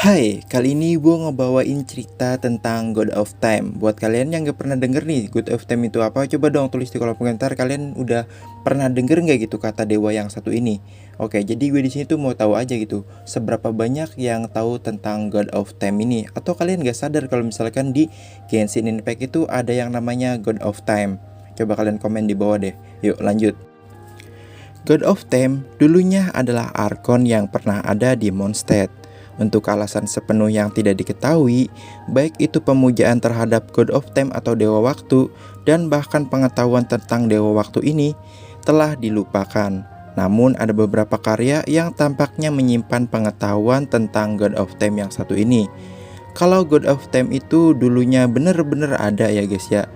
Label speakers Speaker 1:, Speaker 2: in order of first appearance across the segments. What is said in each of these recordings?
Speaker 1: Hai, kali ini gue ngebawain cerita tentang God of Time. Buat kalian yang gak pernah denger nih, God of Time itu apa? Coba dong tulis di kolom komentar kalian udah pernah denger nggak gitu kata dewa yang satu ini. Oke, jadi gue di sini tuh mau tahu aja gitu, seberapa banyak yang tahu tentang God of Time ini? Atau kalian gak sadar kalau misalkan di Genshin Impact itu ada yang namanya God of Time? Coba kalian komen di bawah deh. Yuk lanjut. God of Time dulunya adalah Archon yang pernah ada di Mondstadt. Untuk alasan sepenuh yang tidak diketahui, baik itu pemujaan terhadap God of Time atau Dewa Waktu, dan bahkan pengetahuan tentang Dewa Waktu ini telah dilupakan. Namun ada beberapa karya yang tampaknya menyimpan pengetahuan tentang God of Time yang satu ini. Kalau God of Time itu dulunya bener-bener ada ya guys ya.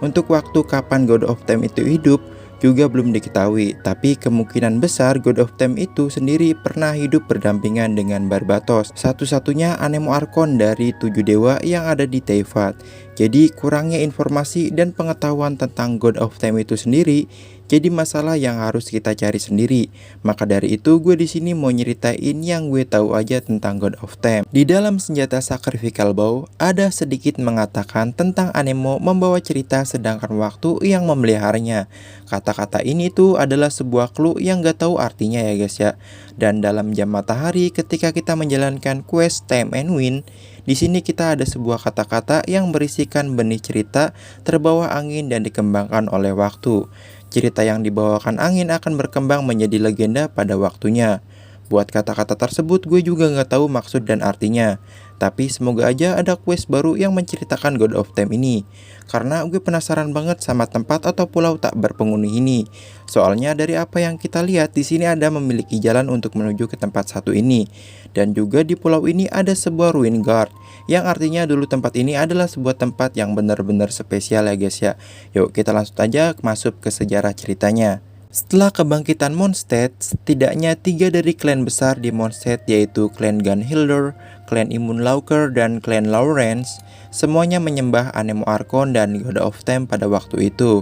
Speaker 1: Untuk waktu kapan God of Time itu hidup juga belum diketahui, tapi kemungkinan besar God of Time itu sendiri pernah hidup berdampingan dengan Barbatos, satu-satunya Anemo Archon dari 7 dewa yang ada di Teyvat. Jadi kurangnya informasi dan pengetahuan tentang God of Time itu sendiri jadi masalah yang harus kita cari sendiri. Maka dari itu gue di sini mau nyeritain yang gue tahu aja tentang God of Time. Di dalam senjata Sacrificial Bow ada sedikit mengatakan tentang Anemo membawa cerita sedangkan waktu yang memeliharanya. Kata-kata ini tuh adalah sebuah clue yang gak tahu artinya ya guys ya. Dan dalam jam matahari ketika kita menjalankan quest Time and Wind, di sini kita ada sebuah kata-kata yang berisikan benih cerita terbawa angin dan dikembangkan oleh waktu. Cerita yang dibawakan angin akan berkembang menjadi legenda pada waktunya. Buat kata-kata tersebut gue juga nggak tahu maksud dan artinya. Tapi semoga aja ada quest baru yang menceritakan God of Time ini. Karena gue penasaran banget sama tempat atau pulau tak berpenghuni ini. Soalnya dari apa yang kita lihat di sini ada memiliki jalan untuk menuju ke tempat satu ini. Dan juga di pulau ini ada sebuah ruin guard, yang artinya dulu tempat ini adalah sebuah tempat yang benar-benar spesial ya guys ya. Yuk kita langsung aja masuk ke sejarah ceritanya. Setelah kebangkitan Mondstadt, setidaknya 3 dari klan besar di Mondstadt yaitu klan Gunhilder, klan Immunlauker, dan klan Lawrence semuanya menyembah Anemo Archon dan God of Time pada waktu itu.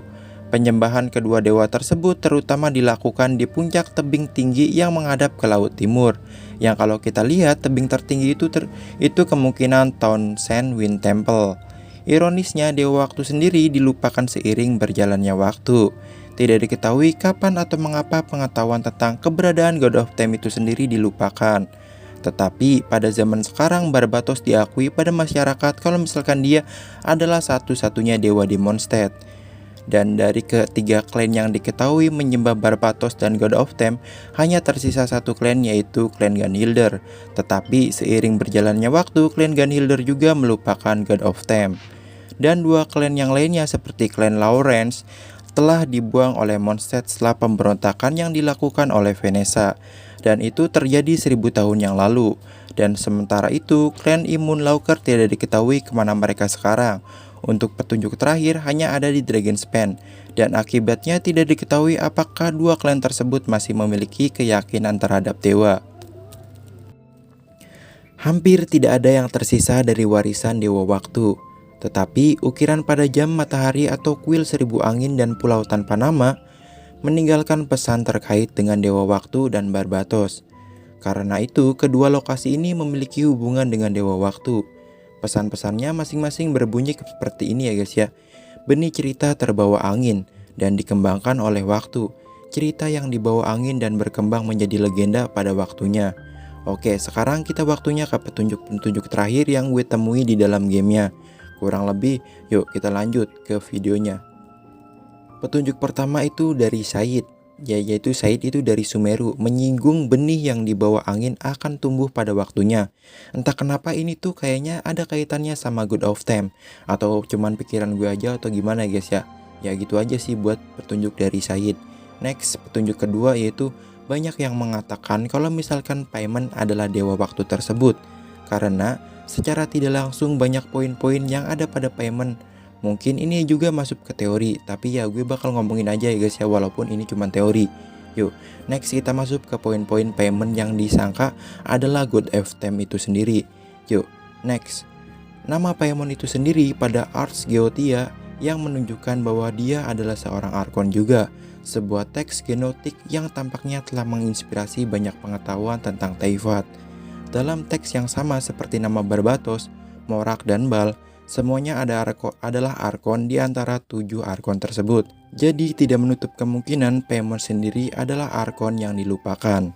Speaker 1: Penyembahan kedua dewa tersebut terutama dilakukan di puncak tebing tinggi yang menghadap ke laut timur. Yang kalau kita lihat tebing tertinggi itu kemungkinan Townshend Wind Temple. Ironisnya dewa waktu sendiri dilupakan seiring berjalannya waktu. Tidak diketahui kapan atau mengapa pengetahuan tentang keberadaan God of Time itu sendiri dilupakan. Tetapi pada zaman sekarang Barbatos diakui pada masyarakat kalau misalkan dia adalah satu-satunya dewa di Mondstadt. Dan dari ketiga klan yang diketahui menyembah Barbatos dan God of Time, hanya tersisa satu klan yaitu klan Gunhilder. Tetapi seiring berjalannya waktu, klan Gunhilder juga melupakan God of Time. Dan dua klan yang lainnya seperti klan Lawrence telah dibuang oleh Mondstadt setelah pemberontakan yang dilakukan oleh Vanessa. Dan itu terjadi 1000 tahun yang lalu. Dan sementara itu, klan Immunlauker tidak diketahui kemana mereka sekarang. Untuk petunjuk terakhir hanya ada di Dragonspan. Dan akibatnya tidak diketahui apakah dua klan tersebut masih memiliki keyakinan terhadap dewa. Hampir tidak ada yang tersisa dari warisan Dewa Waktu. Tetapi ukiran pada jam matahari atau kuil 1000 angin dan pulau tanpa nama meninggalkan pesan terkait dengan Dewa Waktu dan Barbatos. Karena itu kedua lokasi ini memiliki hubungan dengan Dewa Waktu. Pesan-pesannya masing-masing berbunyi seperti ini ya guys ya. Benih cerita terbawa angin dan dikembangkan oleh waktu. Cerita yang dibawa angin dan berkembang menjadi legenda pada waktunya. Oke, sekarang kita waktunya ke petunjuk-petunjuk terakhir yang gue temui di dalam gamenya. Kurang lebih, yuk kita lanjut ke videonya. Petunjuk pertama itu dari Said, yaitu Said itu dari Sumeru, menyinggung benih yang dibawa angin akan tumbuh pada waktunya. Entah kenapa ini tuh kayaknya ada kaitannya sama God of Time, atau cuman pikiran gue aja atau gimana guys ya. Ya gitu aja sih buat petunjuk dari Said. Next, petunjuk kedua yaitu banyak yang mengatakan kalau misalkan Paimon adalah dewa waktu tersebut. Karena secara tidak langsung banyak poin-poin yang ada pada Paimon. Mungkin ini juga masuk ke teori, tapi ya gue bakal ngomongin aja ya guys ya, walaupun ini cuma teori. Yuk, next kita masuk ke poin-poin Paimon yang disangka adalah God of Time itu sendiri. Yuk, next. Nama Paimon itu sendiri pada Ars Goetia yang menunjukkan bahwa dia adalah seorang Archon juga. Sebuah teks genotik yang tampaknya telah menginspirasi banyak pengetahuan tentang Teyvat. Dalam teks yang sama seperti nama Barbatos, Morak, dan Bal, semuanya adalah Arkon di antara 7 Arkon tersebut. Jadi tidak menutup kemungkinan Paimon sendiri adalah Arkon yang dilupakan.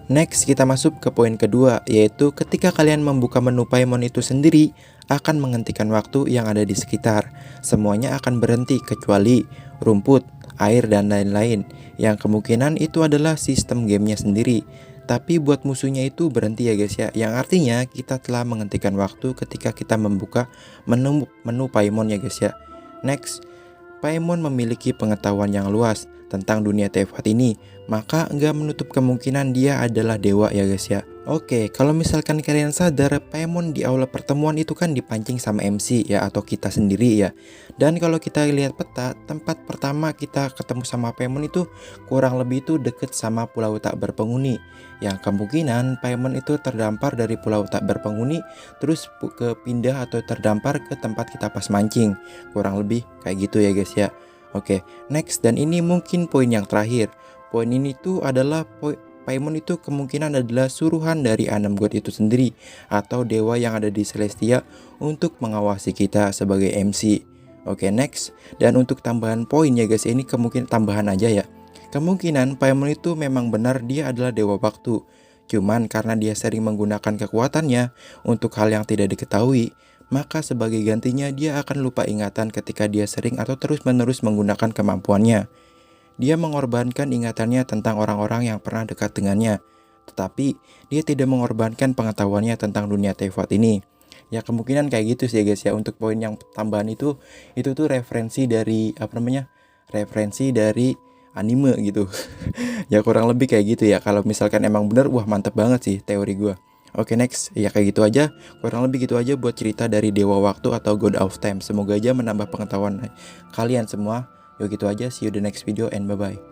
Speaker 1: Next, kita masuk ke poin kedua, yaitu ketika kalian membuka menu Paimon itu sendiri, akan menghentikan waktu yang ada di sekitar. Semuanya akan berhenti kecuali rumput, air, dan lain-lain, yang kemungkinan itu adalah sistem gamenya sendiri. Tapi buat musuhnya itu berhenti ya guys ya, yang artinya kita telah menghentikan waktu ketika kita membuka menu Paimon ya guys ya. Next, Paimon memiliki pengetahuan yang luas tentang dunia Teyvat ini, maka nggak menutup kemungkinan dia adalah dewa ya guys ya. Oke, kalau misalkan kalian sadar, Paimon di aula pertemuan itu kan dipancing sama MC ya, atau kita sendiri ya. Dan kalau kita lihat peta, tempat pertama kita ketemu sama Paimon itu kurang lebih itu deket sama pulau tak berpenghuni, yang kemungkinan Paimon itu terdampar dari pulau tak berpenghuni terus ke pindah atau terdampar ke tempat kita pas mancing. Kurang lebih kayak gitu ya guys ya. Oke, next, dan ini mungkin poin yang terakhir. Poin ini tuh adalah Paimon itu kemungkinan adalah suruhan dari 6 god itu sendiri, atau dewa yang ada di Celestia untuk mengawasi kita sebagai MC. Oke, next, dan untuk tambahan poin ya guys, ini kemungkinan tambahan aja ya. Kemungkinan Paimon itu memang benar dia adalah dewa waktu. Cuman karena dia sering menggunakan kekuatannya untuk hal yang tidak diketahui, maka sebagai gantinya dia akan lupa ingatan ketika dia sering atau terus-menerus menggunakan kemampuannya. Dia mengorbankan ingatannya tentang orang-orang yang pernah dekat dengannya, tetapi dia tidak mengorbankan pengetahuannya tentang dunia Teyvat ini. Ya kemungkinan kayak gitu sih guys ya. Untuk poin yang tambahan itu tuh referensi dari referensi dari anime gitu. Ya kurang lebih kayak gitu ya. Kalau misalkan emang bener, wah mantep banget sih teori gue. Oke, next, ya kayak gitu aja, kurang lebih gitu aja buat cerita dari Dewa Waktu atau God of Time. Semoga aja menambah pengetahuan kalian semua. Yuk gitu aja, see you the next video and bye bye.